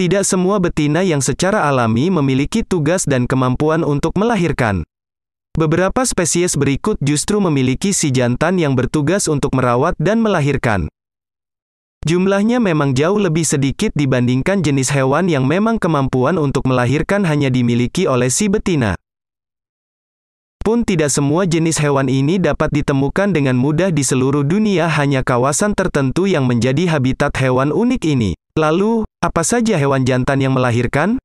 Tidak semua betina yang secara alami memiliki tugas dan kemampuan untuk melahirkan. Beberapa spesies berikut justru memiliki si jantan yang bertugas untuk merawat dan melahirkan. Jumlahnya memang jauh lebih sedikit dibandingkan jenis hewan yang memang kemampuan untuk melahirkan hanya dimiliki oleh si betina. Pun tidak semua jenis hewan ini dapat ditemukan dengan mudah di seluruh dunia, hanya kawasan tertentu yang menjadi habitat hewan unik ini. Lalu, apa saja hewan jantan yang melahirkan?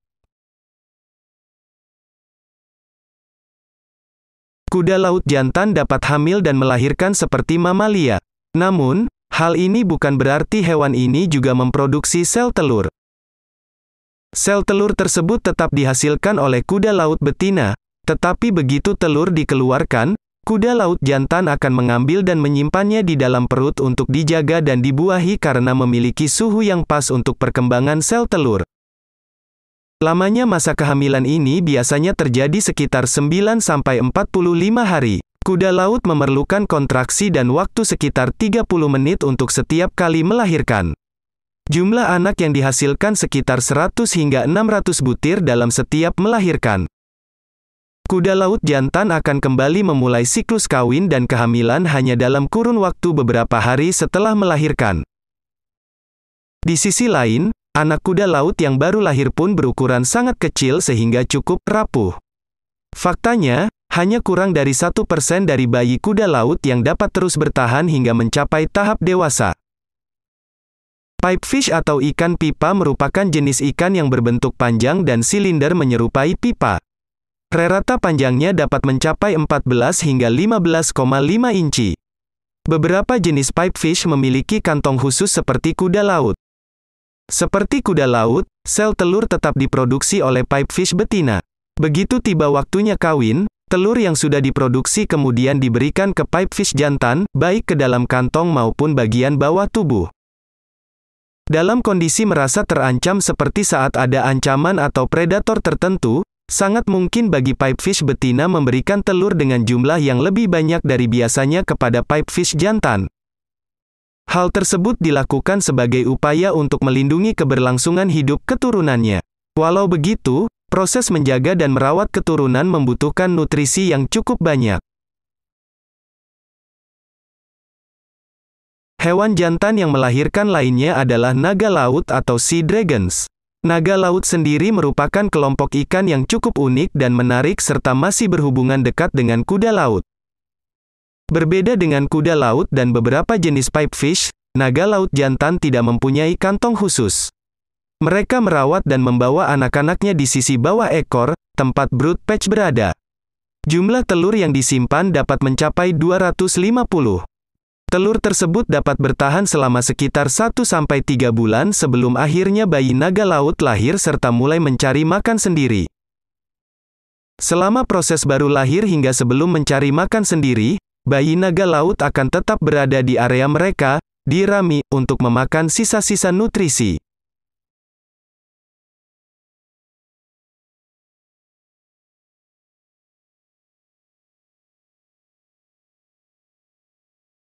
Kuda laut jantan dapat hamil dan melahirkan seperti mamalia. Namun, hal ini bukan berarti hewan ini juga memproduksi sel telur. Sel telur tersebut tetap dihasilkan oleh kuda laut betina, tetapi begitu telur dikeluarkan, kuda laut jantan akan mengambil dan menyimpannya di dalam perut untuk dijaga dan dibuahi karena memiliki suhu yang pas untuk perkembangan sel telur. Lamanya masa kehamilan ini biasanya terjadi sekitar 9-45 hari. Kuda laut memerlukan kontraksi dan waktu sekitar 30 menit untuk setiap kali melahirkan. Jumlah anak yang dihasilkan sekitar 100 hingga 600 butir dalam setiap melahirkan. Kuda laut jantan akan kembali memulai siklus kawin dan kehamilan hanya dalam kurun waktu beberapa hari setelah melahirkan. Di sisi lain, anak kuda laut yang baru lahir pun berukuran sangat kecil sehingga cukup rapuh. Faktanya, hanya kurang dari 1% dari bayi kuda laut yang dapat terus bertahan hingga mencapai tahap dewasa. Pipefish atau ikan pipa merupakan jenis ikan yang berbentuk panjang dan silinder menyerupai pipa. Rata panjangnya dapat mencapai 14 hingga 15,5 inci. Beberapa jenis pipefish memiliki kantong khusus seperti kuda laut. Seperti kuda laut, sel telur tetap diproduksi oleh pipefish betina. Begitu tiba waktunya kawin, telur yang sudah diproduksi kemudian diberikan ke pipefish jantan, baik ke dalam kantong maupun bagian bawah tubuh. Dalam kondisi merasa terancam seperti saat ada ancaman atau predator tertentu, sangat mungkin bagi pipefish betina memberikan telur dengan jumlah yang lebih banyak dari biasanya kepada pipefish jantan. Hal tersebut dilakukan sebagai upaya untuk melindungi keberlangsungan hidup keturunannya. Walau begitu, proses menjaga dan merawat keturunan membutuhkan nutrisi yang cukup banyak. Hewan jantan yang melahirkan lainnya adalah naga laut atau sea dragons. Naga laut sendiri merupakan kelompok ikan yang cukup unik dan menarik serta masih berhubungan dekat dengan kuda laut. Berbeda dengan kuda laut dan beberapa jenis pipefish, naga laut jantan tidak mempunyai kantong khusus. Mereka merawat dan membawa anak-anaknya di sisi bawah ekor, tempat brood patch berada. Jumlah telur yang disimpan dapat mencapai 250. Telur tersebut dapat bertahan selama sekitar 1-3 bulan sebelum akhirnya bayi naga laut lahir serta mulai mencari makan sendiri. Selama proses baru lahir hingga sebelum mencari makan sendiri, bayi naga laut akan tetap berada di area mereka, di rami, untuk memakan sisa-sisa nutrisi.